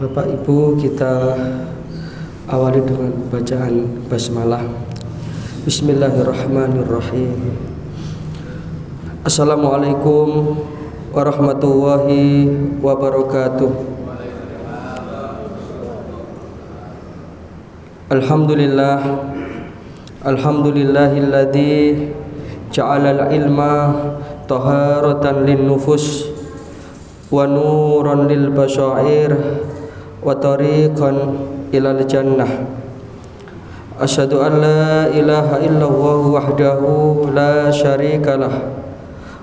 Bapak Ibu, kita awali dengan bacaan basmalah. Bismillahirrahmanirrahim. Assalamualaikum warahmatullahi wabarakatuh. Alhamdulillahilladzi ja'alal ilma taharatan lin nufus wa nuran lil basyair wa tariqan ilal jannah. Asyhadu an la ilaha illallah wahdahu la syarikalah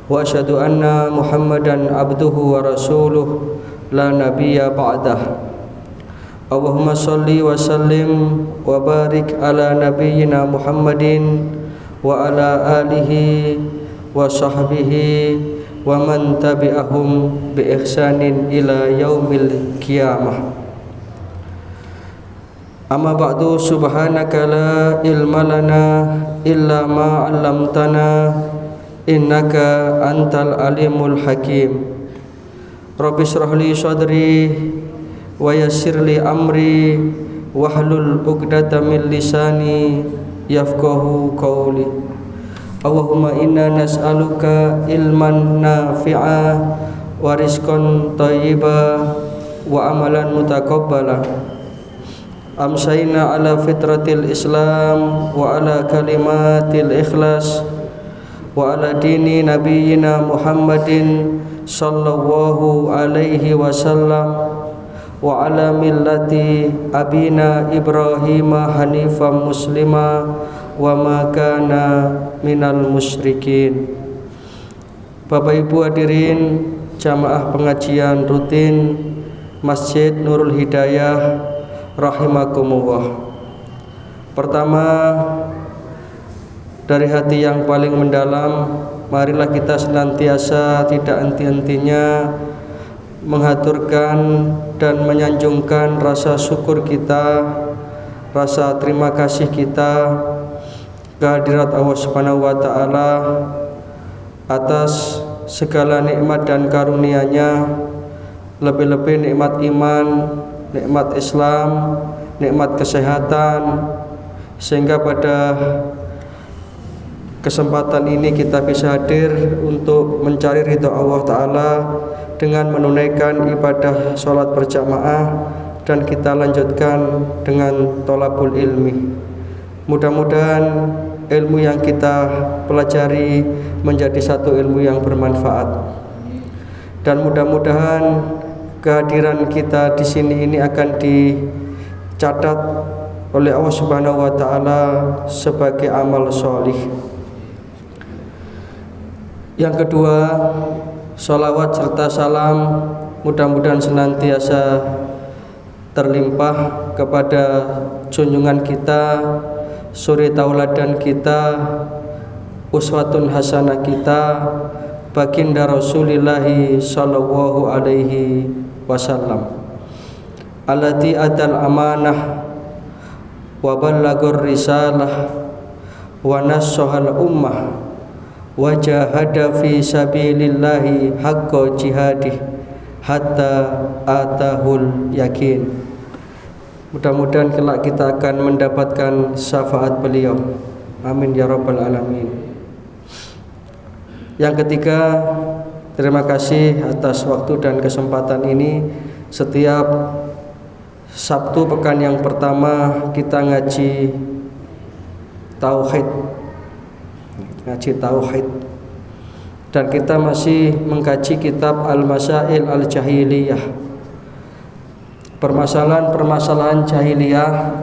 wa asyhadu anna Muhammadan abduhu wa rasuluh la nabiyya ba'dah. Allahumma shalli wa sallim wa barik ala nabiyyina Muhammadin wa ala alihi wa sahbihi wa man tabi'ahum bi ihsanin ila yaumil qiyamah. Amma ba'du, subhanaka la ilma lana illa ma 'allamtana innaka antal alimul hakim. Rabbi shrah li sadri wa yassir li amri wahlul 'uqdatam min lisani yafqahu qawli. Allahumma inna nas'aluka ilman nafi'a wa rizqan thayyiba wa amalan mutaqabbala. Amsayna ala fitratil Islam wa ala kalimatil ikhlas wa ala dini nabiyyina Muhammadin sallallahu alaihi wasallam wa ala millati abina Ibrahim hanifan muslima wa ma kana minal musyrikin. Bapak Ibu hadirin jamaah pengajian rutin Masjid Nurul Hidayah rahimakumullah. Pertama, dari hati yang paling mendalam, marilah kita senantiasa tidak henti-hentinya menghaturkan dan menyanjungkan rasa syukur kita, rasa terima kasih kita kehadirat Allah Subhanahu wa taala atas segala nikmat dan karunia-Nya, lebih-lebih nikmat iman, nikmat Islam, nikmat kesehatan, sehingga pada kesempatan ini kita bisa hadir untuk mencari ridha Allah Ta'ala dengan menunaikan ibadah sholat berjamaah, dan kita lanjutkan dengan thalabul ilmi. Mudah-mudahan ilmu yang kita pelajari menjadi satu ilmu yang bermanfaat, dan mudah-mudahan kehadiran kita di sini ini akan dicatat oleh Allah Subhanahu wa taala sebagai amal sholih. Yang kedua, sholawat serta salam mudah-mudahan senantiasa terlimpah kepada junjungan kita, suri tauladan kita, uswatun hasanah kita, baginda Rasulullah sallallahu alaihi wasallam, allati adal amanah wa ballagur risalah wa nassahal ummah wa jahada fi sabilillahi haqqa jihadih hatta atahul yakin. Mudah-mudahan kelak kita akan mendapatkan syafaat beliau. Amin ya rabbal alamin. Yang ketiga, terima kasih atas waktu dan kesempatan ini. Setiap Sabtu pekan yang pertama kita ngaji tauhid, dan kita masih mengkaji kitab Al-Masail Al-Jahiliyah, permasalahan-permasalahan jahiliyah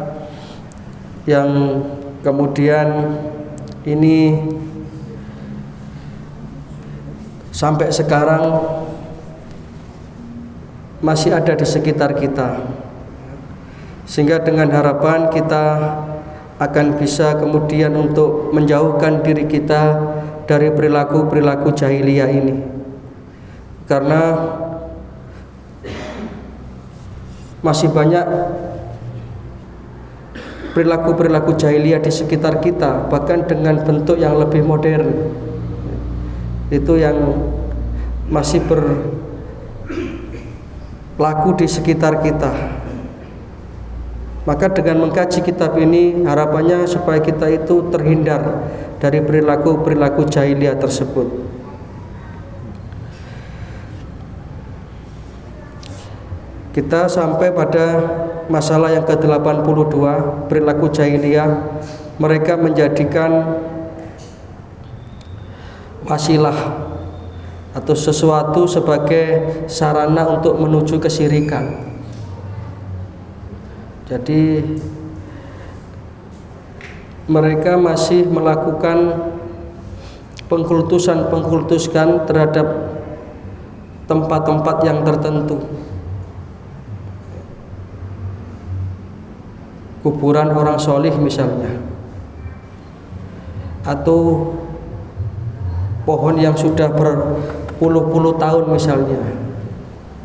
yang kemudian ini sampai sekarang masih ada di sekitar kita, sehingga dengan harapan kita akan bisa kemudian untuk menjauhkan diri kita dari perilaku-perilaku jahiliyah ini, karena masih banyak perilaku-perilaku jahiliyah di sekitar kita, bahkan dengan bentuk yang lebih modern. Itu yang masih laku di sekitar kita. Maka dengan mengkaji kitab ini harapannya supaya kita itu terhindar dari perilaku-perilaku jahiliyah tersebut. Kita sampai pada masalah yang ke-82, perilaku jahiliyah. Mereka menjadikan wasilah atau sesuatu sebagai sarana untuk menuju kesyirikan. Jadi mereka masih melakukan pengkultusan terhadap tempat-tempat yang tertentu. Kuburan orang solih misalnya, atau pohon yang sudah berpuluh-puluh tahun misalnya.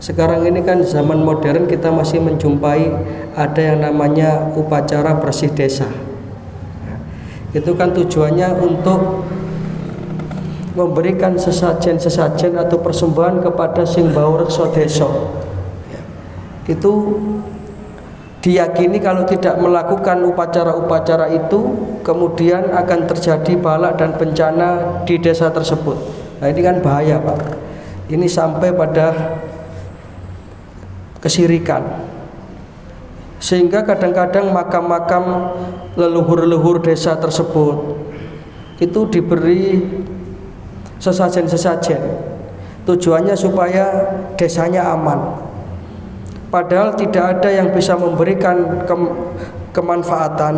Sekarang ini kan zaman modern, kita masih menjumpai ada yang namanya upacara bersih desa. Itu kan tujuannya untuk memberikan sesajen atau persembahan kepada sing bau reksa desa. Itu diyakini kalau tidak melakukan upacara-upacara itu kemudian akan terjadi bala dan bencana di desa tersebut. Nah ini kan bahaya, Pak. Ini sampai pada kesyirikan, sehingga kadang-kadang makam-makam leluhur-leluhur desa tersebut itu diberi sesajen-sesajen, tujuannya supaya desanya aman, padahal tidak ada yang bisa memberikan kemanfaatan,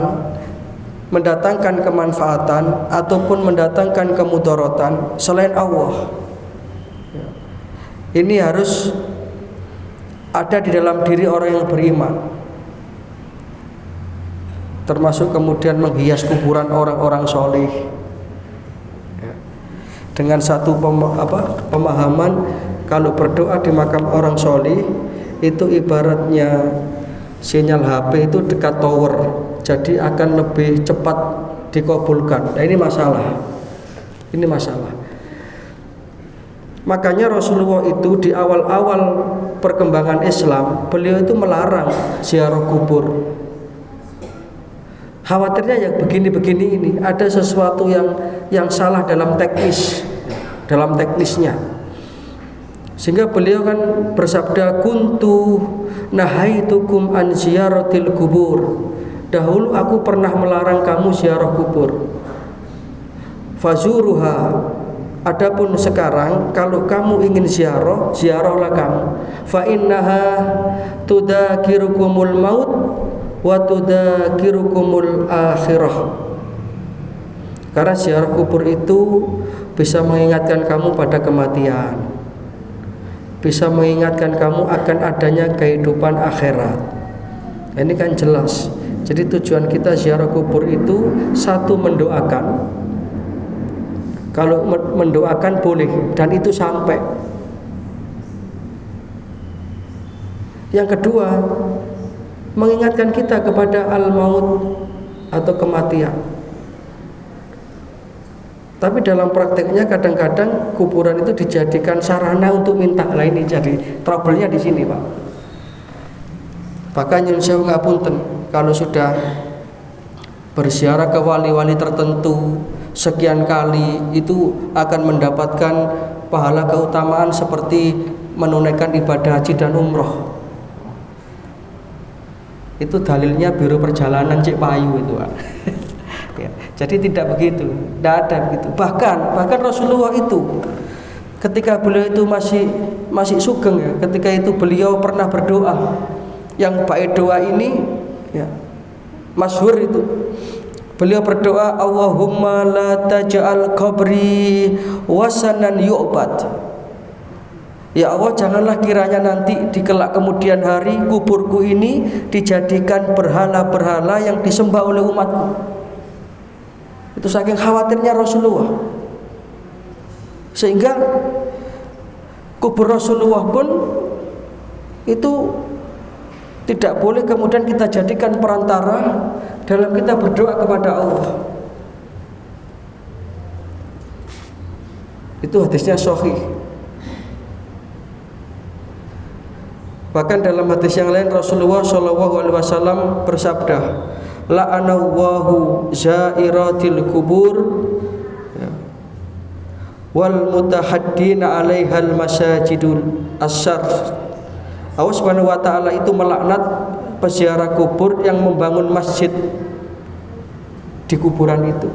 mendatangkan kemanfaatan ataupun mendatangkan kemudaratan selain Allah. Ini harus ada di dalam diri orang yang beriman, termasuk kemudian menghias kuburan orang-orang soleh dengan satu pemahaman kalau berdoa di makam orang soleh itu ibaratnya sinyal HP itu dekat tower, jadi akan lebih cepat dikabulkan. Nah ini masalah. Makanya Rasulullah itu di awal-awal perkembangan Islam, beliau itu melarang ziarah kubur. Khawatirnya yang begini-begini ini ada sesuatu yang salah dalam teknisnya. Sehingga beliau kan bersabda, kuntu nahaitukum an ziyaratil kubur. Dahulu aku pernah melarang kamu ziarah kubur. Fazuruha. Adapun sekarang kalau kamu ingin ziarahlah kamu. Fa innaha tudakirukumul maut wa tudakirukumul akhirah. Karena ziarah kubur itu bisa mengingatkan kamu pada kematian, bisa mengingatkan kamu akan adanya kehidupan akhirat. Ini kan jelas. Jadi tujuan kita ziarah kubur itu satu, mendoakan. Kalau mendoakan boleh dan itu sampai. Yang kedua, mengingatkan kita kepada al-maut atau kematian. Tapi dalam prakteknya kadang-kadang kuburan itu dijadikan sarana untuk minta. Lah ini jadi trouble-nya di sini, Pak. Bahkan nyun sewu ngapunten, kalau sudah berziarah ke wali-wali tertentu sekian kali itu akan mendapatkan pahala keutamaan seperti menunaikan ibadah haji dan umroh. Itu dalilnya biro perjalanan Cik Payu itu, Pak. Ya, jadi tidak begitu, tidak ada begitu. Bahkan Rasulullah itu ketika beliau itu masih sugeng ya, ketika itu beliau pernah berdoa yang baik doa ini ya masyhur itu. Beliau berdoa, Allahumma la taj'al qabri wasanan yu'bad. Ya Allah, janganlah kiranya nanti di kelak kemudian hari kuburku ini dijadikan berhala-berhala yang disembah oleh umatku. Itu saking khawatirnya Rasulullah. Sehingga kubur Rasulullah pun itu tidak boleh kemudian kita jadikan perantara dalam kita berdoa kepada Allah. Itu hadisnya sahih. Bahkan dalam hadis yang lain Rasulullah SAW bersabda, la'anallahu zairatil kubur wal mutahaddina 'alaihal masajidul asyar. Allah Subhanahu wa taala itu melaknat peziarah kubur yang membangun masjid di kuburan itu,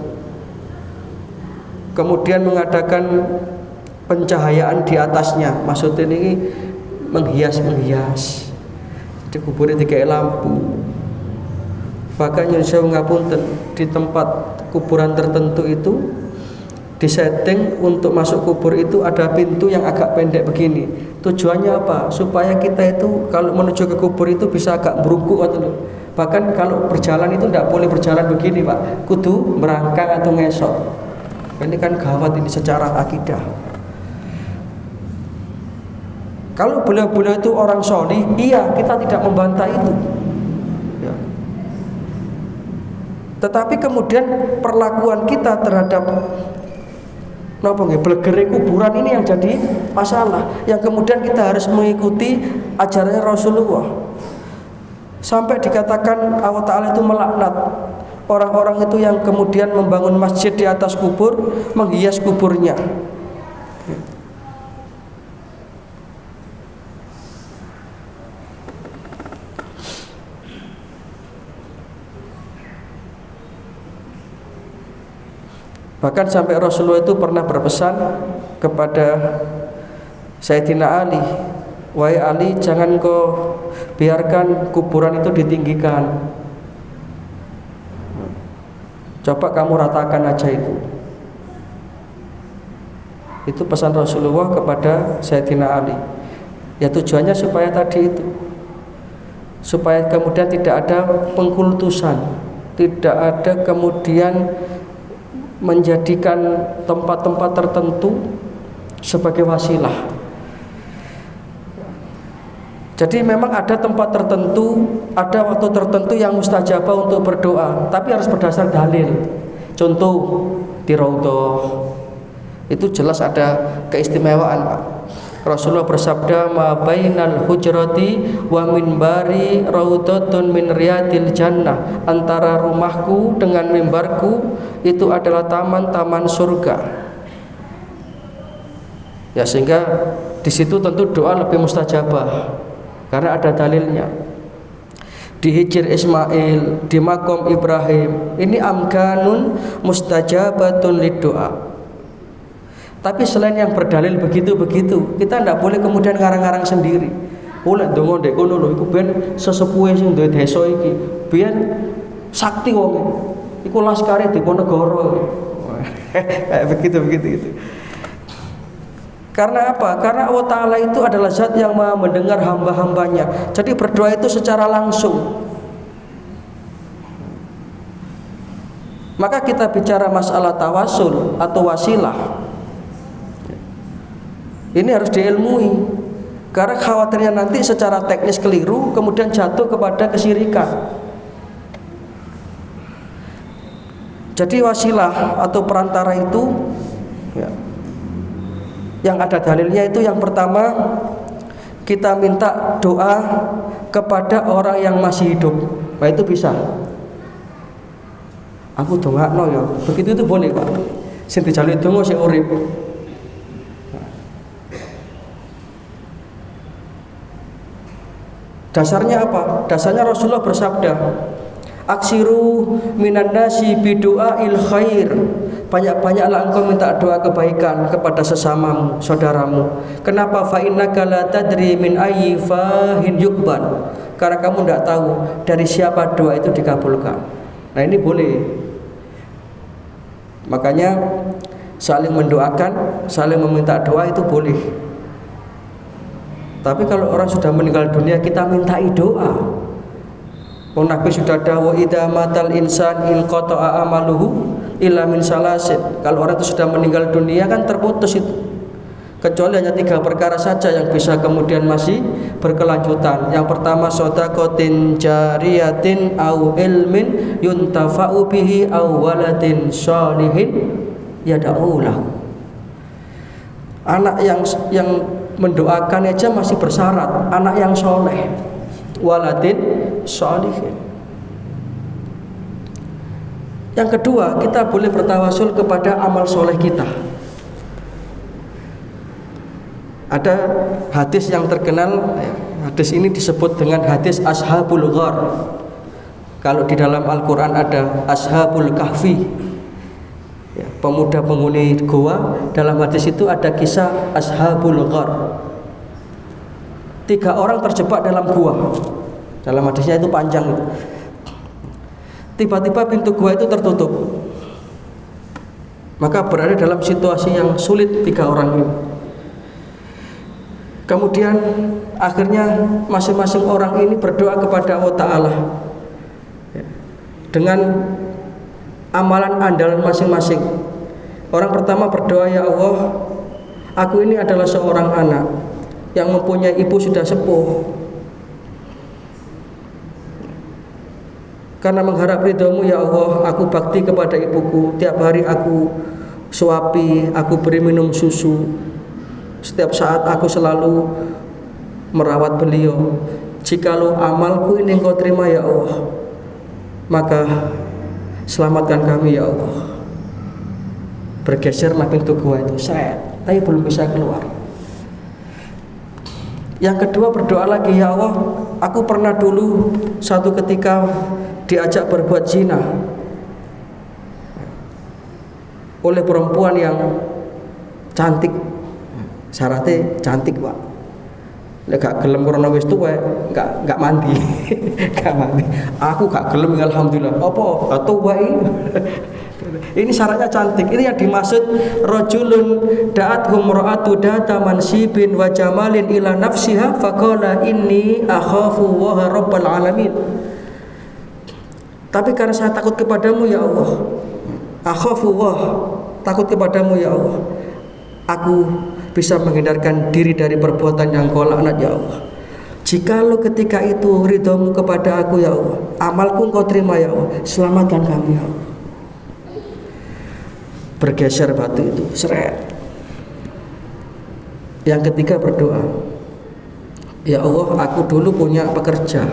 kemudian mengadakan pencahayaan di atasnya. Maksudnya ini menghias di kubur itu kayak lampu. Bahkan yang saya ngapunten, di tempat kuburan tertentu itu disetting untuk masuk kubur itu ada pintu yang agak pendek begini. Tujuannya apa? Supaya kita itu kalau menuju ke kubur itu bisa agak merungkuk atau bahkan kalau berjalan itu tidak boleh berjalan begini, Pak. Kudu merangkak atau ngesok. Ini kan gawat ini secara akidah. Kalau beliau-beliau itu orang solih, iya kita tidak membantah itu. Ya. Tetapi kemudian perlakuan kita terhadap belegere kuburan ini yang jadi masalah, yang kemudian kita harus mengikuti ajarannya Rasulullah. Sampai dikatakan Allah Ta'ala itu melaknat orang-orang itu yang kemudian membangun masjid di atas kubur, menghias kuburnya. Bahkan sampai Rasulullah itu pernah berpesan kepada Sayyidina Ali, wahai Ali, jangan kau biarkan kuburan itu ditinggikan, coba kamu ratakan aja itu. Itu pesan Rasulullah kepada Sayyidina Ali. Ya tujuannya supaya tadi itu, supaya kemudian tidak ada pengkultusan, tidak ada kemudian menjadikan tempat-tempat tertentu sebagai wasilah. Jadi memang ada tempat tertentu, ada waktu tertentu yang mustajabah untuk berdoa, tapi harus berdasar dalil. Contoh di Raudhah itu jelas ada keistimewaan, Pak. Rasulullah bersabda, ma bainal hujrati wa minbari raudhatun min riyadil jannah. Antara rumahku dengan mimbarku itu adalah taman-taman surga. Ya, sehingga di situ tentu doa lebih mustajabah karena ada dalilnya. Di Hijr Ismail, di Makom Ibrahim, ini amkanun mustajabatun liddoa. Tapi selain yang berdalil begitu-begitu, kita tidak boleh kemudian ngarang-ngarang sendiri. Boleh dongo ndek kono lho, iku ben sesepuhe sing duwe desa iki, ben sakti wong. Iku laskare Diponegoro. Kayak begitu gitu. Karena apa? Karena Allah Ta'ala itu adalah zat yang maha mendengar hamba-hambanya. Jadi berdoa itu secara langsung. Maka kita bicara masalah tawasul atau wasilah, ini harus diilmui, karena khawatirnya nanti secara teknis keliru kemudian jatuh kepada kesyirikan. Jadi wasilah atau perantara itu ya, yang ada dalilnya itu yang pertama, kita minta doa kepada orang yang masih hidup. Nah itu bisa. Aku dongakno ya, begitu itu boleh, Pak. Sing dijaluk donga sing urip. Dasarnya apa? Dasarnya Rasulullah bersabda, aksiru minan nasi bidu'ail khair. Banyak-banyaklah engkau minta doa kebaikan kepada sesamamu, saudaramu. Kenapa? Fa innaka la tadri min ayyi fahin yukban. Karena kamu tidak tahu dari siapa doa itu dikabulkan. Nah ini boleh. Makanya saling mendoakan, saling meminta doa itu boleh. Tapi kalau orang sudah meninggal dunia kita mintai doa. Nabi sudah dawuh idza matal insan in qata'a amaluhu illa min salasin. Kalau orang itu sudah meninggal dunia kan terputus itu. Kecuali hanya 3 perkara saja yang bisa kemudian masih berkelanjutan. Yang pertama shadaqatin jariyatin au ilmin yuntafa'u bihi au waladin sholihin yad'u lahu. Anak yang mendoakan aja masih bersyarat anak yang soleh, waladin sholihin. Yang kedua, kita boleh bertawasul kepada amal soleh kita. Ada hadis yang terkenal, hadis ini disebut dengan hadis Ashabul Ghar. Kalau di dalam Al-Quran ada Ashabul Kahfi, pemuda penghuni goa. Dalam hadis itu ada kisah Ashabul Ghar. 3 orang terjebak dalam gua. Dalam hadisnya itu panjang itu. Tiba-tiba pintu gua itu tertutup. Maka berada dalam situasi yang sulit 3 orang ini. Kemudian akhirnya masing-masing orang ini berdoa kepada Allah Ta'ala dengan amalan andalan masing-masing. Orang pertama berdoa, ya Allah, aku ini adalah seorang anak yang mempunyai ibu sudah sepuh. Karena mengharap ridhomu ya Allah, aku bakti kepada ibuku. Tiap hari aku suapi, aku beri minum susu. Setiap saat aku selalu merawat beliau. Jikalau amalku ini engkau terima ya Allah, maka selamatkan kami ya Allah. Bergeserlah pintu gua itu, tapi belum bisa keluar. Yang kedua berdoa lagi, ya Allah, aku pernah dulu satu ketika diajak berbuat zina oleh perempuan yang cantik. Syaratnya cantik, Pak. Lek gak gelem karena wis tuwek, gak mandi. Gak mandi. Aku gak gelem alhamdulillah. Apa? Gak tuwek. Ini syaratnya cantik. Ini yang dimaksud rajulun da'athum ra'atu data mansibin wa jamalin ila nafsiha faqala inni akhafu wa rabbal alamin. Tapi karena saya takut kepadamu ya Allah, akhafu wa, takut kepadamu ya Allah, aku bisa menghindarkan diri dari perbuatan yang kau laknat ya Allah. Jikalau ketika itu ridhomu kepada aku ya Allah, amalku engkau terima ya Allah, selamatkan kami ya Allah. Bergeser batu itu, seret. Yang ketiga berdoa, ya Allah, aku dulu punya bekerja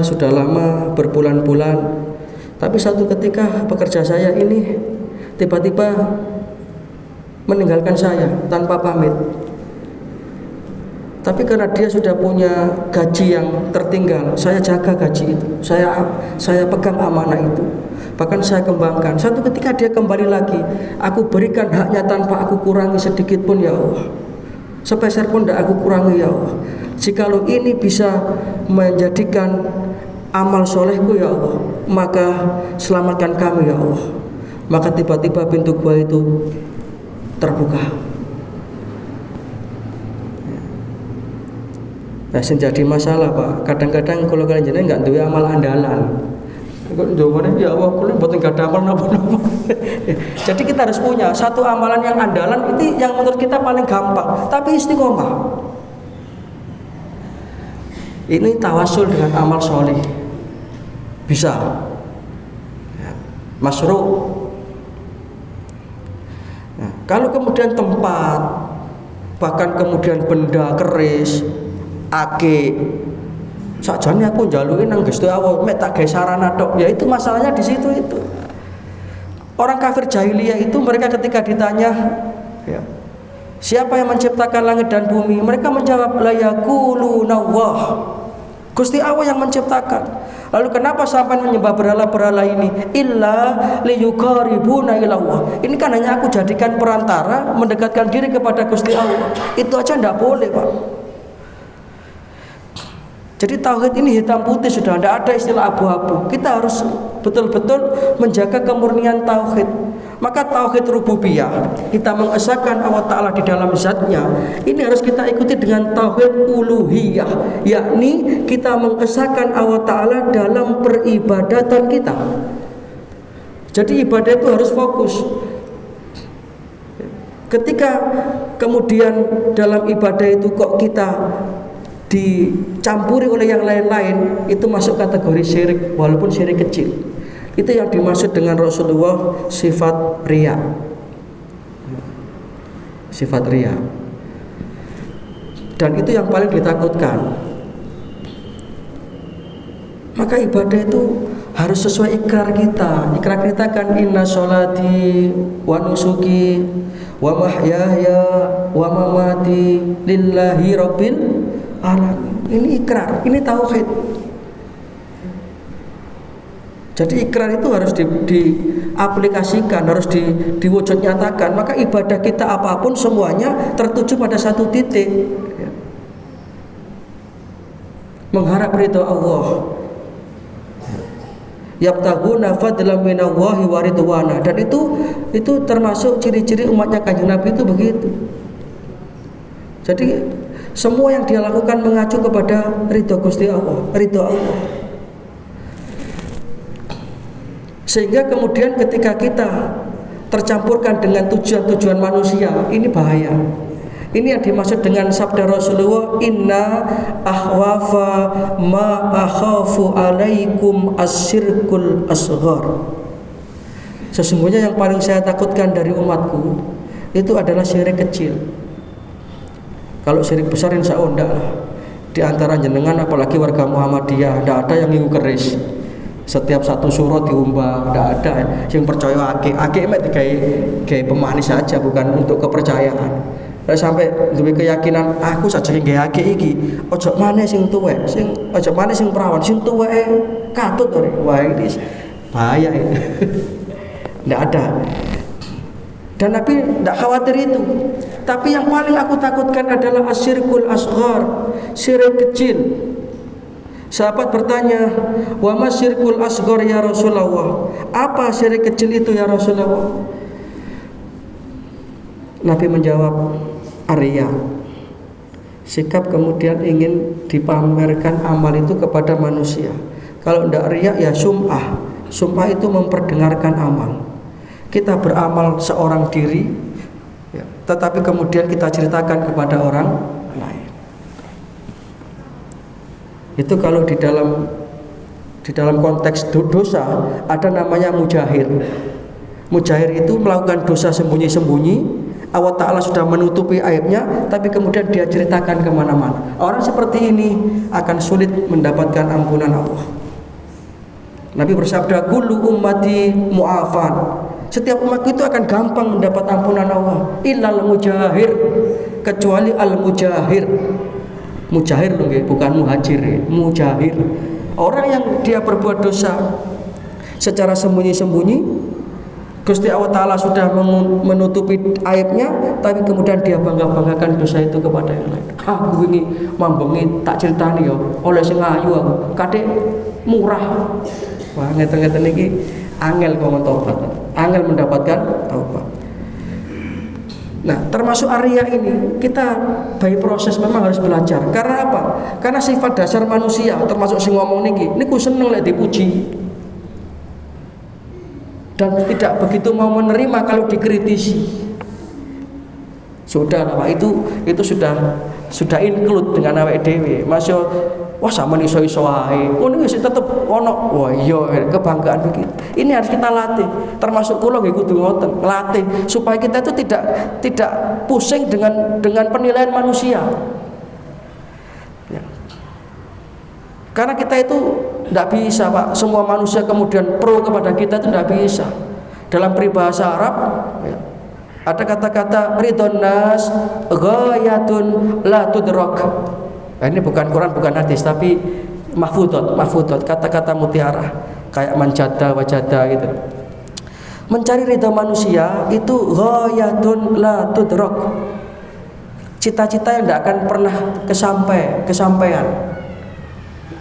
sudah lama, berbulan-bulan, tapi satu ketika pekerja saya ini tiba-tiba meninggalkan saya tanpa pamit. Tapi karena dia sudah punya gaji yang tertinggal, saya jaga gaji itu, saya pegang amanah itu, bahkan saya kembangkan. Satu ketika dia kembali lagi, aku berikan haknya tanpa aku kurangi sedikit pun ya Allah, sepeser pun tidak aku kurangi ya Allah. Jikalau ini bisa menjadikan amal solehku ya Allah, maka selamatkan kami ya Allah. Maka tiba-tiba pintu gua itu terbuka. Nah, jadi masalah Pak. Kadang-kadang kalau kalian jenengan nggak duwe amal andalan. Kok ndongone ya Allah, kulo mboten gak ada amal napa-napa. Jadi kita harus punya satu amalan yang andalan, itu yang menurut kita paling gampang, tapi istiqomah. Ini tawasul dengan amal soleh. Bisa. Masyru'. Nah, kalau kemudian tempat, bahkan kemudian benda keris, ake, sakjane aku njaluki nang Gusti Allah, mek tak gawe sarana tok. Ya itu masalahnya di situ itu. Orang kafir jahiliyah itu mereka ketika ditanya, ya, siapa yang menciptakan langit dan bumi? Mereka menjawab la yaquluna Allah. Gusti Allah yang menciptakan. Lalu kenapa sampai menyembah berhala-berhala ini? Illa liyuqaribuna ilallah. Ini kan hanya aku jadikan perantara mendekatkan diri kepada Gusti Allah. Itu aja tidak boleh, Pak. Jadi tauhid ini hitam putih sudah, tidak ada istilah abu-abu. Kita harus betul-betul menjaga kemurnian tauhid. Maka tauhid rububiyah, kita mengesahkan Allah Ta'ala di dalam zatnya, ini harus kita ikuti dengan tauhid uluhiyah, yakni kita mengesahkan Allah Ta'ala dalam peribadatan kita. Jadi ibadah itu harus fokus. Ketika kemudian dalam ibadah itu kok kita dicampuri oleh yang lain-lain, itu masuk kategori syirik, walaupun syirik kecil. Itu yang dimaksud dengan Rasulullah sifat riya. sifat riya. Dan itu yang paling ditakutkan. Maka ibadah itu harus sesuai ikrar kita. Ikrar kita kan inna sholati wa nusuki wa mahyaya wa mamati lillahi rabbil alamin. Ini ikrar, ini tauhid. Jadi ikrar itu harus diaplikasikan, harus diwujud nyatakan. Maka ibadah kita apapun semuanya tertuju pada satu titik, mengharap ridho Allah. Yabtaguna fadlan minallahi wa ridwana. Dan itu termasuk ciri-ciri umatnya Kanjeng Nabi itu begitu. Jadi semua yang dia lakukan mengacu kepada ridho Gusti Allah, ridho Allah. Sehingga kemudian ketika kita tercampurkan dengan tujuan-tujuan manusia, ini bahaya. Ini yang dimaksud dengan sabda Rasulullah, inna ahwafa ma akhafu alaikum asyirkul asghar. Sesungguhnya yang paling saya takutkan dari umatku itu adalah syirik kecil. Kalau syirik besar insya Allah enggak lah. Di antara jenengan apalagi warga Muhammadiyah, enggak ada yang ngiku keris. Setiap satu surat diumbah, enggak ada yang percaya ake mek kayak pemanis saja, bukan untuk kepercayaan. Sampai duwe keyakinan aku saja sing gawe akeh iki ojo maneh sing tuwek, sing ojo maneh sing perawan, sing tuweke katut ora. Wah ini bahaya ini. Ndak ada. Dan Nabi tidak khawatir itu. Tapi yang paling aku takutkan adalah asyirkul asghar, syirik kecil. Sahabat bertanya, wa masyirkul asghar ya Rasulullah? Apa syirik kecil itu ya Rasulullah? Nabi menjawab, Arya. Sikap kemudian ingin dipamerkan amal itu kepada manusia. Kalau tidak riya ya sum'ah. Sum'ah itu memperdengarkan amal. Kita beramal seorang diri ya, tetapi kemudian kita ceritakan kepada orang lain. Itu kalau di dalam konteks dosa ada namanya mujahir. Mujahir itu melakukan dosa sembunyi-sembunyi. Allah Ta'ala sudah menutupi aibnya, tapi kemudian dia ceritakan kemana-mana. Orang seperti ini akan sulit mendapatkan ampunan Allah. Nabi bersabda, kullu ummati mu'afan. Setiap umatku itu akan gampang mendapat ampunan Allah. Illal mujahir, kecuali al-mujahir. Mujahir loh, bukan muhajir, mujahir. Orang yang dia berbuat dosa secara sembunyi-sembunyi, Gusti Allah Ta'ala sudah menutupi aibnya, tapi kemudian dia bangga-banggakan dosa itu kepada yang lain. Aku ini mambengi tak ceritani ya, oleh sing ayu aku, kadek murah. Wah, ngeten-ngeten iki angel kok tobat, angel mendapatkan taubat. Nah, termasuk Arya ini kita by proses memang harus belajar. Karena apa? Karena sifat dasar manusia, termasuk sing ngomong niki, niku seneng lek dipuji. Dan tidak begitu mau menerima kalau dikritisi. Sudah Pak, itu sudah include dengan awake dhewe. Masya wah sama iso-iso wae. Ngono wis tetep ono. Wah iya kebanggaan begitu. Ini harus kita latih. Termasuk kula nggih kudu ngoten, latih supaya kita itu tidak pusing dengan penilaian manusia. Ya. Karena kita itu tidak bisa Pak, semua manusia kemudian pro kepada kita itu tidak bisa. Dalam peribahasa Arab ya, ada kata-kata ridhon nas ghayatun la tudrak. Nah, ini bukan Quran, bukan hadis, tapi mahfudot, kata-kata mutiara kayak manjada wajada gitu. Mencari ridha manusia itu ghayatun la tudrak. Cita-cita yang tidak akan pernah kesampaian.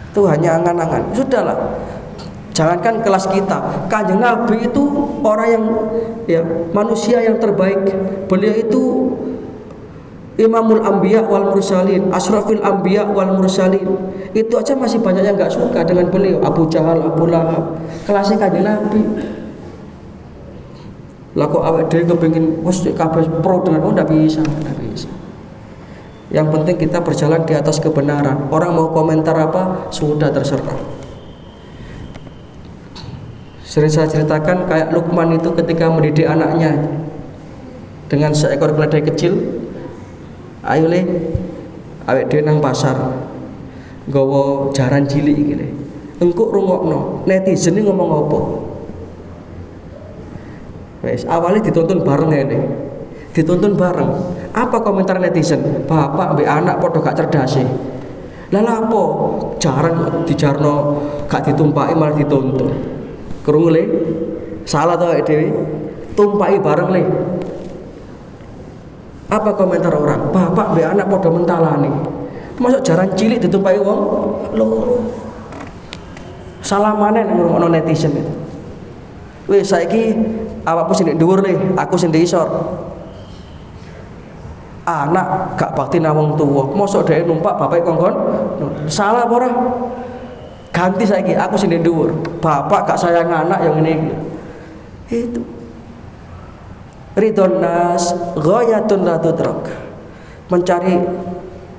Itu hanya angan-angan. Sudahlah. Jangankan kelas kita, Kanjeng Nabi itu orang yang ya manusia yang terbaik. Beliau itu Imamul Anbiya wal Mursalin, Asrafil Anbiya wal Mursalin. Itu aja masih banyak yang enggak suka dengan beliau. Abu Jahal, Abu Lahab. Kelasnya Kanjeng Nabi. Lah kok awake dhewe kepengin wis kabeh pro dengan ndak bisa. Yang penting kita berjalan di atas kebenaran. Orang mau komentar apa, sudah terserah. Sering saya ceritakan kayak Luqman itu ketika mendidik anaknya. dengan seekor keledai kecil. Ayo le, awake dhewe nang pasar nggawa jaran cilik iki le. Engko rungokno netizen iki ngomong apa. Wes awalnya ditonton bareng ngene. Ditonton bareng. Apa komentar netizen? Bapak mbek anak padha gak cerdas e. Lah lapo jaran dijarno gak ditumpaki malah ditonton. Krungu le? Salah to awake dhewe. Tumpaki bareng le. Apa komentar orang? Bapak mbek anak padha mentalani. Masuk jaran cilik ditumpaki wong loro. Salah maneh nang ngono netizen itu. Wis saiki awakmu sing dhuwur le, aku sing isor. Anak gak bakti nang wong tuwa. Mosok dhek numpak bapak kongkon. Salah apa ora? Ganti saiki aku sing dhuwur. Bapak gak sayang anak yang ngene iki. Itu. Ridon nas ghayatun la tudrak. Mencari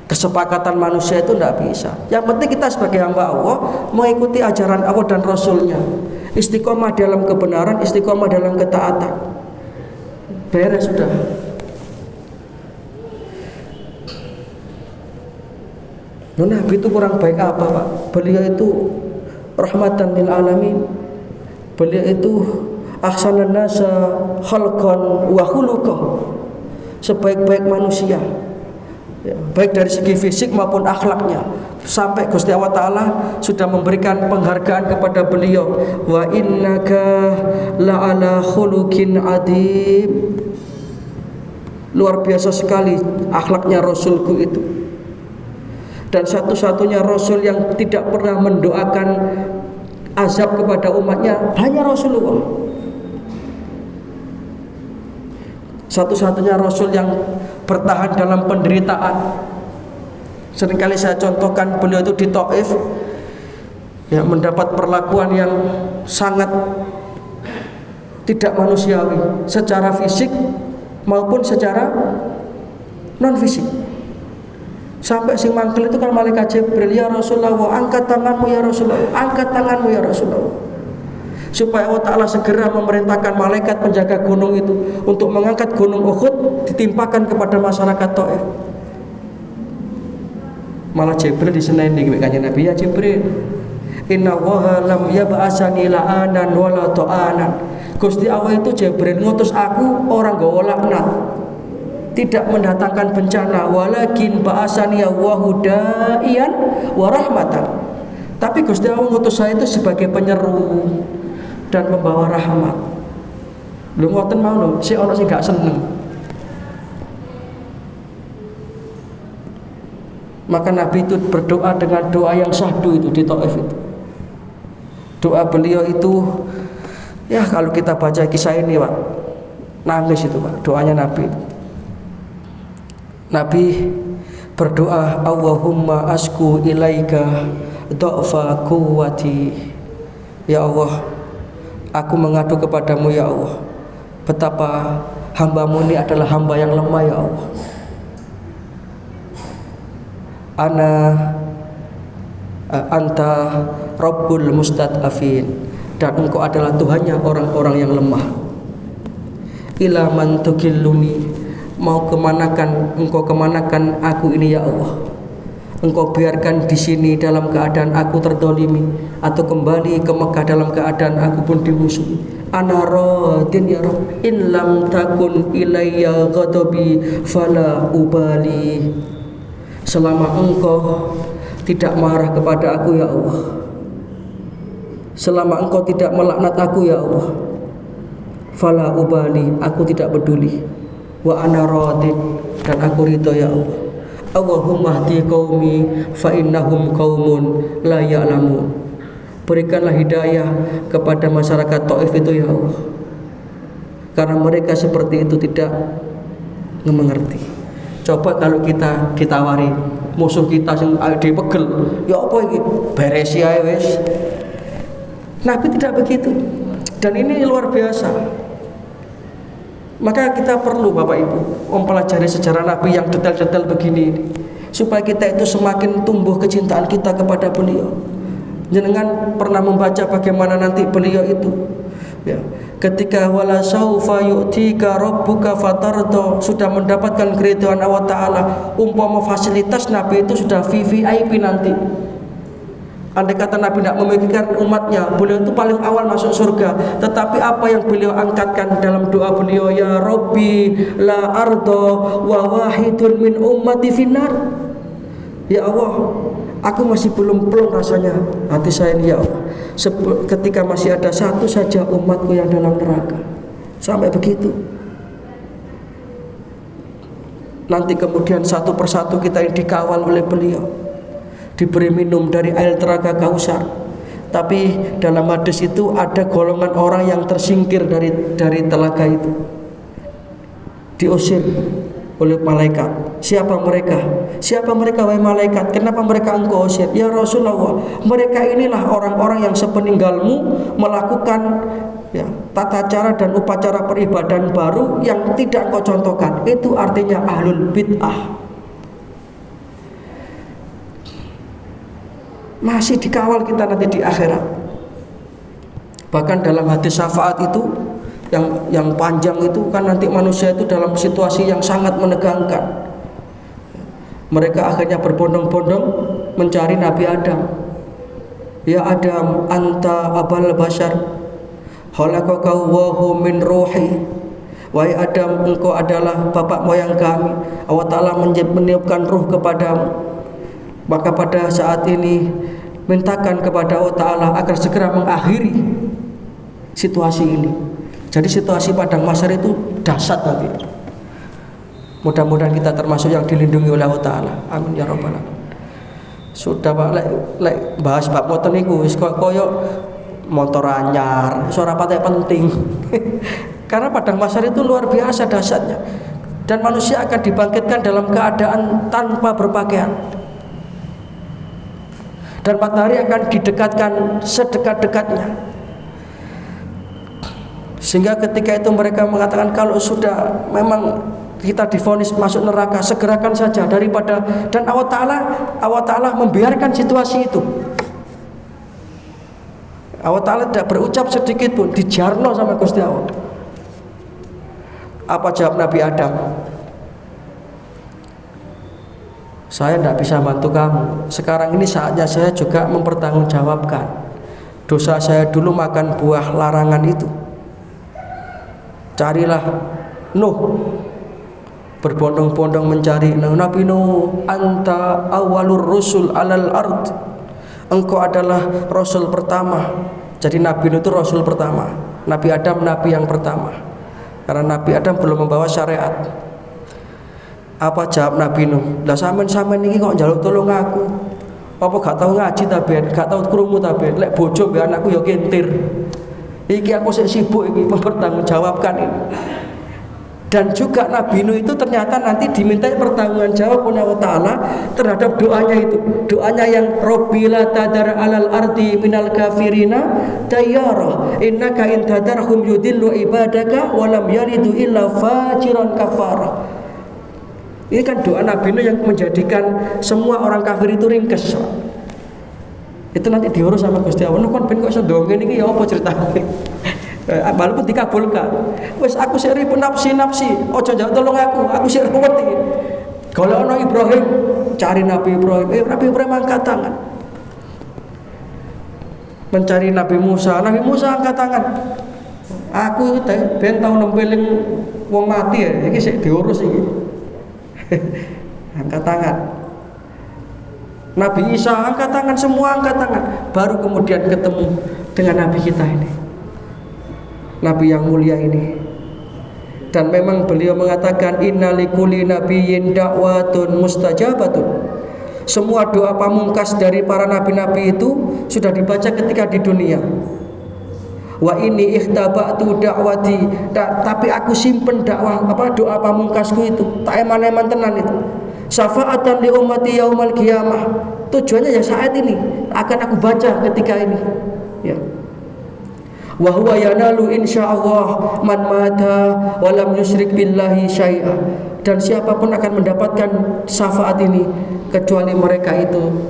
kesepakatan manusia itu tidak bisa. Yang penting kita sebagai hamba Allah mengikuti ajaran Allah dan Rasulnya. Istiqomah dalam kebenaran, istiqomah dalam ketaatan. Beres sudah. Nabi itu kurang baik apa Pak? Beliau itu rahmatan lil alamin. Beliau itu ahsanan nasa khalqan wa khuluqa, sebaik-baik manusia ya, baik dari segi fisik maupun akhlaknya. Sampai Gusti Allah Ta'ala sudah memberikan penghargaan kepada beliau, wa innaka la'ala khuluqin adim. Luar biasa sekali akhlaknya Rasulku itu. Dan satu-satunya Rasul yang tidak pernah mendoakan azab kepada umatnya hanya Rasulullah. Satu-satunya Rasul yang bertahan dalam penderitaan. Seringkali saya contohkan beliau itu di Taif ya, mendapat perlakuan yang sangat tidak manusiawi secara fisik maupun secara non fisik. Sampai sing mangkel itu kan malaikat Jibril, ya Rasulullah, angkat tanganmu ya Rasulullah, angkat tanganmu ya Rasulullah. Supaya Allah Ta'ala segera memerintahkan malaikat penjaga gunung itu untuk mengangkat gunung Uhud ditimpakan kepada masyarakat Taif. Malah Jibril diseneni kanjeng Nabi, ya Jibril, inna waha lam yab'asani la'anan wala ta'anan. Gusti Allah itu Jibril ngutus aku orang gawa laknat, tidak mendatangkan bencana, walakin ba'asani wa hudaiyan wa rahmatan. Tapi Gusti Allah ngutus saya itu sebagai penyeru dan membawa rahmat. Lu ngoten mau lho, si ono sing gak seneng. Maka Nabi itu berdoa dengan doa yang syahdu itu di Taif itu. Doa beliau itu ya kalau kita baca kisah ini Pak, nangis itu Pak, doanya Nabi itu. Nabi berdoa, Allahumma asku ilaika dha'fa quwwati. Ya Allah, aku mengadu kepadamu ya Allah, betapa hambamu ini adalah hamba yang lemah ya Allah. Anta Rabbul mustad'afin, dan engkau adalah Tuhannya orang-orang yang lemah. Ila man tukilluni, mau kemanakan engkau kemanakan aku ini ya Allah. Engkau biarkan di sini dalam keadaan aku terdolimi, atau kembali ke Mekah dalam keadaan aku pun dimusuhi. Ana radin ya Rabb, in lam takun ilayya ghadabi fala ubali. Selama engkau tidak marah kepada aku ya Allah, selama engkau tidak melaknat aku ya Allah, fala ubali, aku tidak peduli. Wa ana radin, dan aku ridho ya Allah. Allahumma hdi qaumi fa innahum qaumun la ya'lamun. Berikanlah hidayah kepada masyarakat Taif itu ya Allah, karena mereka seperti itu tidak mengerti. Coba kalau kita ditawari musuh kita sing dipegel, ya apa iki? Beresi ae wis. Nabi tidak begitu. Dan ini luar biasa. Maka kita perlu Bapak Ibu mempelajari sejarah Nabi yang detail-detail begini, supaya kita itu semakin tumbuh kecintaan kita kepada beliau. Jenengan pernah membaca bagaimana nanti beliau itu Ya, ketika wala saufa yu'tika rabbuka fatardo, sudah mendapatkan keridhaan Allah Ta'ala, umpama fasilitas Nabi itu sudah VVIP nanti. Andai kata Nabi tidak memikirkan umatnya, beliau itu paling awal masuk surga. Tetapi apa yang beliau angkatkan dalam doa beliau, ya Rabbi la ardo wa wahidun min ummati finnar. Ya Allah, aku masih belum plong rasanya hati saya ini, ya Allah, ketika masih ada satu saja umatku yang dalam neraka. Sampai begitu. Nanti kemudian satu persatu kita ini dikawal oleh beliau, diberi minum dari air telaga Kausar. Tapi dalam hadis itu ada golongan orang yang tersingkir dari telaga itu, diusir oleh malaikat. Siapa mereka? Siapa mereka wahai malaikat? Kenapa mereka engkau usir? Ya Rasulullah, mereka inilah orang-orang yang sepeninggalmu melakukan tata cara dan upacara peribadahan baru yang tidak engkau contohkan. Itu artinya ahlul bid'ah. Masih dikawal kita nanti di akhirat. Bahkan dalam hadis syafaat itu yang panjang itu kan, nanti manusia itu dalam situasi yang sangat menegangkan. Mereka akhirnya berbondong-bondong mencari Nabi Adam. Ya Adam, anta abal bashar, khalaqaka Allahu min ruhi. Wahai Adam, engkau adalah bapak moyang kami. Allah Ta'ala meniupkan ruh kepadamu. Maka pada saat ini mintakan kepada Allah Ta'ala agar segera mengakhiri situasi ini. Jadi situasi padang mahsyar itu dahsyat nanti. Mudah-mudahan kita termasuk yang dilindungi oleh Allah Ta'ala. Amin ya rabbal alamin. Sudah Pak, lek bahas bab motor niku wis koyo motor anyar, suara patah penting. Karena padang mahsyar itu luar biasa dahsyatnya. Dan manusia akan dibangkitkan dalam keadaan tanpa berpakaian. Dan matahari akan didekatkan sedekat-dekatnya. Sehingga ketika itu mereka mengatakan, kalau sudah memang kita divonis masuk neraka, segerakan saja daripada, dan Allah Ta'ala membiarkan situasi itu. Allah Ta'ala tidak berucap sedikit pun, dijarno sama Gusti Allah. Apa jawab Nabi Adam? Saya tidak bisa bantu kamu. Sekarang ini saatnya saya juga mempertanggungjawabkan dosa saya dulu makan buah larangan itu. Carilah Nuh, berbondong-bondong mencari Nabi Nuh, anta awalur rusul alal ard. Engkau adalah rasul pertama. Jadi Nabi Nuh itu rasul pertama. Nabi Adam nabi yang pertama. Karena Nabi Adam belum membawa syariat. Apa jawab Nabi Nuh? Lah sampean iki kok njaluk tolong aku? Apa gak tahu ngaji ta ben? Gak tahu krungu ta ben? Lek bojo mbek anakku ya kentir. Iki aku sik sibuk iki mempertanggungjawabkan ini. Dan juga Nabi Nuh itu ternyata nanti dimintai pertanggungjawab oleh Allah Ta'ala terhadap doanya itu. Doanya yang Rabbi la tadar alal ardi minal kafirina tayyara innaka in tadarhum yudillu ibadaka walam yalidu illa fajiran kafara. Ini kan doa Nabi Nuh yang menjadikan semua orang kafir itu ringkes. Itu nanti diurus sama Gusti Allah. Kan ben kok iso ndonga niki ya apa ceritane? Walaupun dikabulkan. Wes aku sik ribut nafsi. Ojo njak tolong aku sik ruwet iki. Kalau ana Ibrahim, cari Nabi Ibrahim. Nabi Ibrahim angkat tangan. Mencari Nabi Musa angkat tangan. Aku ben tau nembeling wong mati ya, iki sik diurus iki. Angkat tangan. Nabi Isa angkat tangan, semua angkat tangan. Baru kemudian ketemu dengan Nabi kita ini, Nabi yang mulia ini. Dan memang beliau mengatakan innalikuli nabiyyin da'watun mustajabatun. Semua doa pamungkas dari para nabi-nabi itu sudah dibaca ketika di dunia. Wa ini ikhtaba'tu da'wati, tapi aku simpen doa pamungkasku itu, tak eman-eman tenan itu. Syafa'atan li ummati yaumal qiyamah. Tujuannya ya saat ini akan aku baca ketika ini. Ya. Wa huwa yanalu insyaallah man mata wa lam yusyrik billahi syai'a. Dan siapapun akan mendapatkan syafaat ini kecuali mereka itu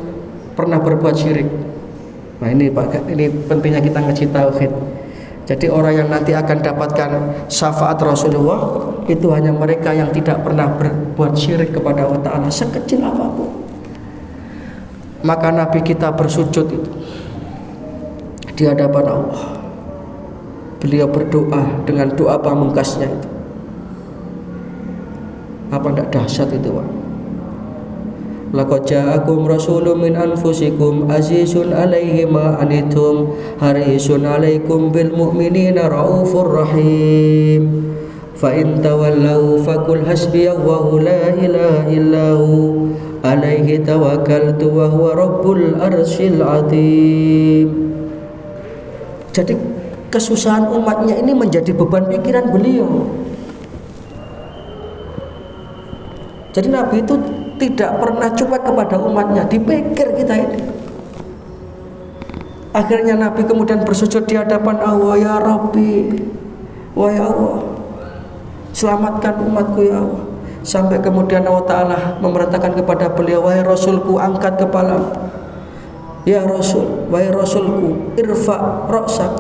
pernah berbuat syirik. Nah ini Pak, ini pentingnya kita ngaji tauhid. Jadi orang yang nanti akan dapatkan syafaat Rasulullah itu hanya mereka yang tidak pernah berbuat syirik kepada Allah Ta'ala sekecil apapun. Maka Nabi kita bersujud itu di hadapan Allah. Beliau berdoa dengan doa pamungkasnya itu. Apa tidak dahsyat itu, Pak? Laqad ja'akum rasulun min anfusikum azizun 'alaihi ma anittum harisun 'alaikum bil mu'minina raufur rahim. Fa in tawallaw faqul hasbiyallahu la ilaha illahu 'alaihi tawakkaltu wa huwa rabbul arsyil 'azim. Jadi kesusahan umatnya ini menjadi beban pikiran beliau. Jadi Nabi itu tidak pernah cuek kepada umatnya, dipikir kita ini. Akhirnya Nabi kemudian bersujud di hadapan Allah, ya Rabbi, wahai Allah, selamatkan umatku ya Allah. Sampai kemudian Allah Ta'ala memerintahkan kepada beliau, wahai Rasulku, angkat kepalamu. Ya Rasul, wahai Rasulku, irfa ra'sak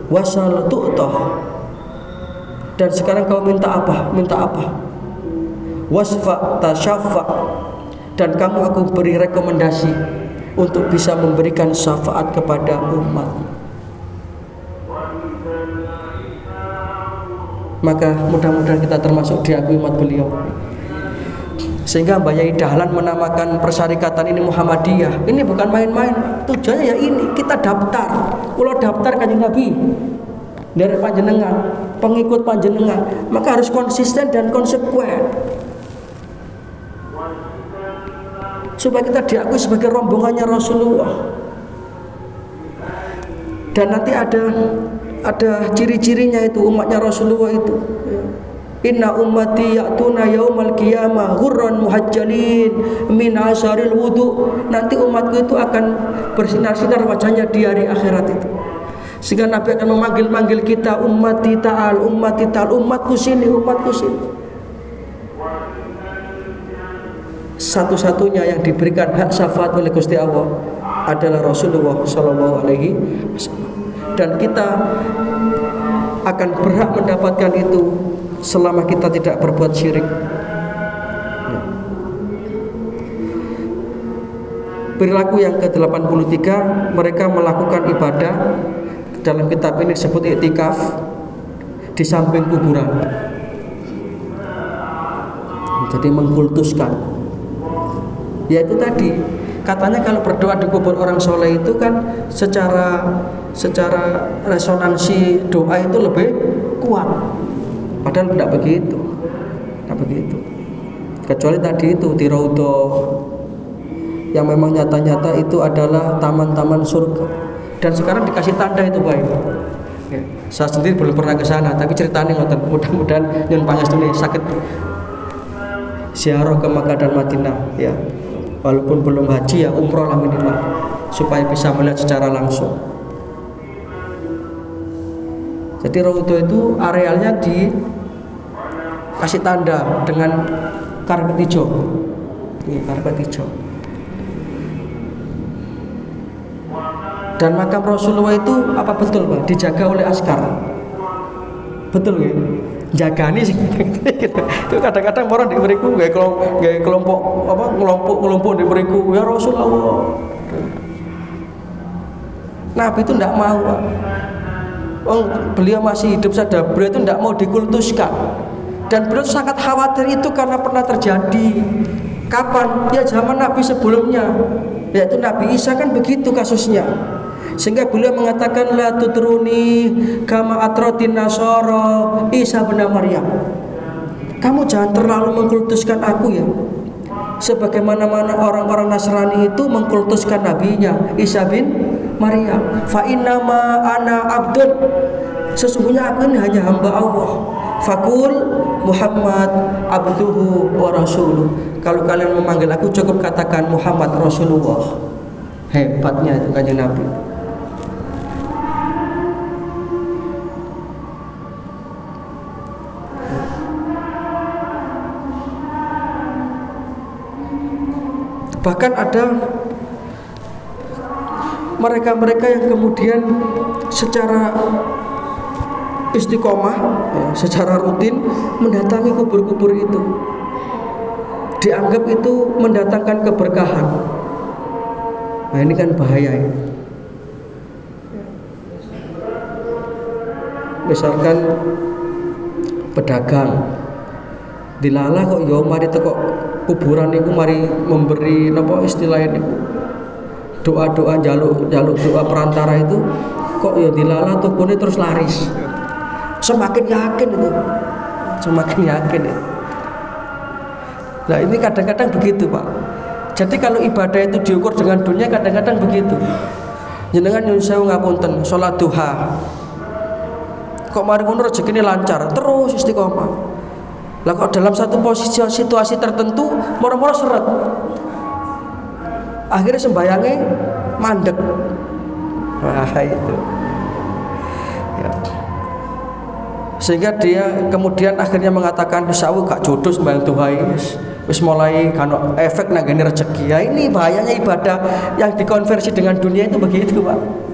wasal tu'tah. Dan sekarang kau minta apa? Minta apa? Wasfa tasyafa, dan kamu aku beri rekomendasi untuk bisa memberikan syafaat kepada umat. Maka mudah-mudahan kita termasuk diakui umat beliau. Sehingga Mbak Yai Dahlan menamakan persyarikatan ini Muhammadiyah. Ini bukan main-main. Tujuannya ya ini, kita daftar. Kalau daftar Kanjeng Nabi dari panjenengan, pengikut panjenengan, maka harus konsisten dan konsekuen. Supaya kita diakui sebagai rombongannya Rasulullah. Dan nanti ada ciri-cirinya itu umatnya Rasulullah itu. Inna ummati ya'tuna yaumal qiyamah ghurran muhajjalin min asharil wudu. Nanti umatku itu akan bersinar-sinar wajahnya di hari akhirat itu. Sehingga Nabi akan memanggil-manggil kita, ummati ta'al, umatku sini, umatku sini. Satu-satunya yang diberikan hak syafaat oleh Gusti Allah adalah Rasulullah Shallallahu Alaihi Wasallam, dan kita akan berhak mendapatkan itu selama kita tidak berbuat syirik. Perilaku yang ke-83, mereka melakukan ibadah, dalam kitab ini disebut iktikaf, di samping kuburan. Jadi mengkultuskan. Yaitu tadi, katanya kalau berdoa di kubur orang soleh itu kan secara resonansi doa itu lebih kuat. Padahal tidak begitu. Tidak begitu. Kecuali tadi itu di Raudhah, yang memang nyata-nyata itu adalah taman-taman surga. Dan sekarang dikasih tanda itu, baik. Ya, saya sendiri belum pernah ke sana, tapi ceritanya ngoten. Mudah-mudahan nyun pangestune sakit ziarah ke Makkah dan Madinah, ya. Walaupun belum haji ya umroh lah minimal, supaya bisa melihat secara langsung. Jadi Raudhah itu arealnya dikasih tanda dengan karpet hijau. Ini karpet hijau. Dan makam Rasulullah itu apa betul, Bang? Dijaga oleh askar. Betul ya? Jagani sih. Itu kadang-kadang orang diberiku kayak kelompok apa kelompok diberiku ya Rasulullah. Nabi itu tidak mau, Pak. Beliau masih hidup saja, beliau itu tidak mau dikultuskan. Dan beliau sangat khawatir itu karena pernah terjadi. Kapan? Ya zaman Nabi sebelumnya, yaitu Nabi Isa kan begitu kasusnya. Sehingga beliau mengatakan la tutruni kama atrotin nasara Isa bin Maryam. Kamu jangan terlalu mengkultuskan aku ya, sebagaimana orang-orang Nasrani itu mengkultuskan nabinya Isa bin Maryam. Fa innama ana abdun, sesungguhnya aku ini hanya hamba Allah. Fakul Muhammad abduhu wa rasuluh. Kalau kalian memanggil aku cukup katakan Muhammad Rasulullah. Hebatnya itu kanjeng Nabi. Bahkan ada mereka-mereka yang kemudian secara istiqomah, secara rutin mendatangi kubur-kubur itu, dianggap itu mendatangkan keberkahan. Nah ini kan bahaya ya. Misalkan pedagang dilala kok yo mari teko kuburan niku mari memberi napa istilahnya niku doa-doa jaluk doa perantara itu kok ya dilala tukune terus laris. Semakin yakin itu. Semakin yakin ya. Nah ini kadang-kadang begitu Pak. Jadi kalau ibadah itu diukur dengan dunia kadang-kadang begitu. Jenengan nyuwun sewu ngapunten salat duha. Kok mari ngono rezekine lancar, terus istiqomah. Lah kok dalam satu posisi situasi tertentu moro-moro seret. Akhirnya sembayangnya mandek. Wah itu. Ya. Sehingga dia kemudian akhirnya mengatakan sawu gak jodoh sembahyang duha wis mulai kano efek nanggani rezeki. Ya ini bahayanya ibadah yang dikonversi dengan dunia itu begitu Pak.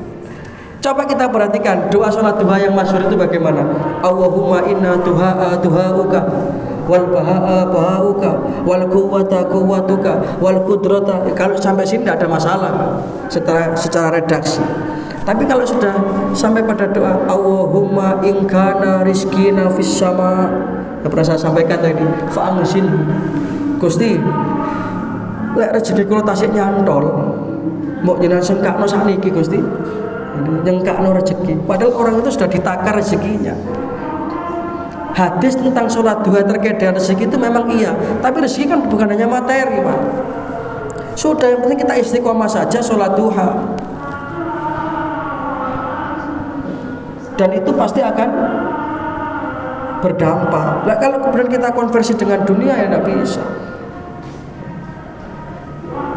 Coba kita perhatikan doa sholat duha yang masyhur itu bagaimana. Allahumma inna duha'uka wal baha'uka wal quwwata quwwatuka wal qudrata. Kalau sampai sini tidak ada masalah secara redaksi. Tapi kalau sudah sampai pada doa Allahumma in kana rizqina fis sama, pernah saya sampaikan tadi, fa'angsin Gusti lek rezeki kula tasik nyantol mbok jenengan sengkakno sakniki Gusti, nyengkakno rezeki. Padahal orang itu sudah ditakar rezekinya. Hadis tentang sholat duha terkait dengan rezeki itu memang iya, tapi rezeki kan bukan hanya materi Pak. Sudah, yang penting kita istiqomah saja sholat duha, dan itu pasti akan berdampak. Nah, kalau kemudian kita konversi dengan dunia ya tidak bisa.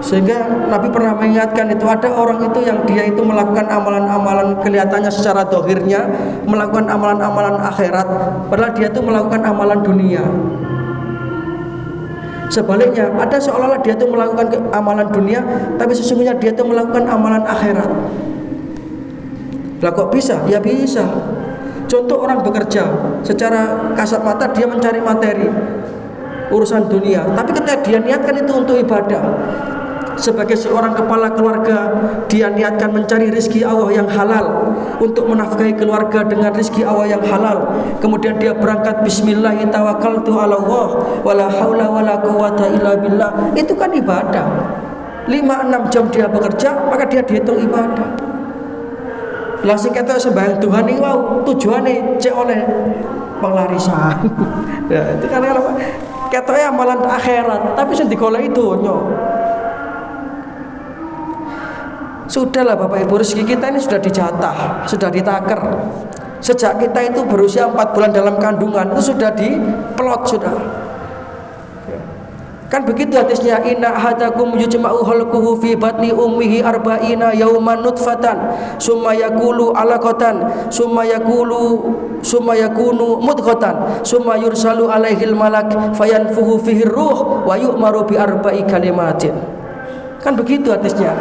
Sehingga Nabi pernah mengingatkan itu ada orang itu yang dia itu melakukan amalan-amalan kelihatannya secara dohirnya melakukan amalan-amalan akhirat, padahal dia itu melakukan amalan dunia. Sebaliknya ada seolah-olah dia itu melakukan amalan dunia, tapi sesungguhnya dia itu melakukan amalan akhirat. Lah kok bisa? Ya bisa. Contoh orang bekerja secara kasat mata dia mencari materi urusan dunia, tapi ketika dia niatkan itu untuk ibadah. Sebagai seorang kepala keluarga, dia niatkan mencari rizki Allah yang halal untuk menafkahi keluarga dengan rizki Allah yang halal. Kemudian dia berangkat bismillahi tawakkaltu ala Allah wala haula wala quwata illa billah. Itu kan ibadah. 5-6 jam dia bekerja, maka dia dihitung ibadah. Lah sing ketok sembahyang Tuhan iki wau tujuane cek oleh penglarisan. Ya, itu kan ketoke amalan akhirat, tapi sing digoleki donya. Sudahlah Bapak Ibu, rezeki kita ini sudah dijatah, sudah ditaker. Sejak kita itu berusia 4 bulan dalam kandungan itu sudah diplot sudah. Kan begitu hadisnya, inna ahadakum yujma'u khalquhu fi batni ummihi arba'ina yawman nutfatan summa yakulu alaqatan summa yakunu mudghatan summa yursalu alaihil malak fayanfuhu fihi ruh wa yu'maru bi arba'i kalimatin. Kan begitu hadisnya.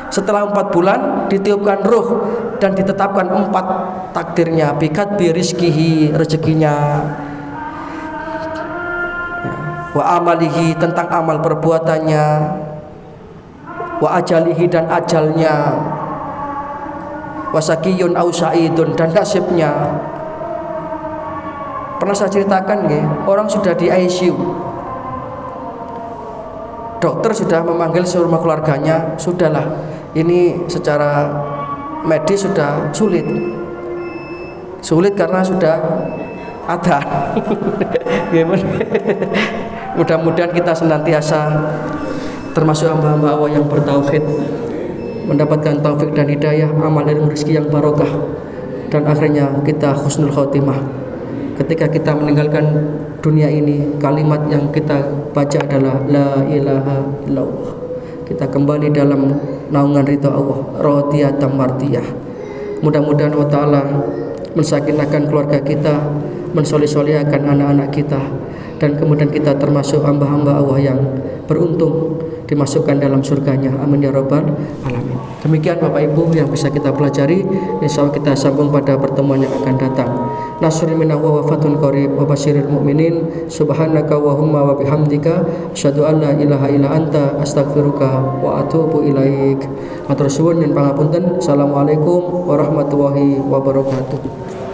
Setelah 4 bulan ditiupkan ruh dan ditetapkan 4 takdirnya, bikat bi rizkihi, rezekinya, wa amalihi, tentang amal perbuatannya, wa ajalihi, dan ajalnya, wa sakiyun au sa'idun, dan nasibnya. Pernah saya ceritakan nggih, orang sudah di ICU, dokter sudah memanggil seluruh keluarganya, sudahlah ini secara medis sudah sulit karena sudah ada. Mudah-mudahan kita senantiasa termasuk hamba-hamba Allah yang bertauhid, mendapatkan taufik dan hidayah, amal ilmu rezeki yang barokah, dan akhirnya kita husnul khotimah. Ketika kita meninggalkan dunia ini, kalimat yang kita baca adalah la ilaha illallah. Kita kembali dalam naungan ridha Allah, radiyatan mardiyah. Mudah-mudahan Allah Ta'ala mensakinahkan keluarga kita, mensolih-solihkan anak-anak kita, dan kemudian kita termasuk hamba-hamba Allah yang beruntung dimasukkan dalam surganya. Amin ya rabbal alamin. Demikian Bapak Ibu yang bisa kita pelajari. Insya Allah kita sambung pada pertemuan yang akan datang. Nasrun minallah wa fatun qarib wa basyiril mu'minin. Subhanaka wa humma wa bihamdika asyhadu an la ilaha illa anta astaghfiruka wa atubu ilaik. Matur suwun yen pangapunten. Assalamualaikum warahmatullahi wabarakatuh.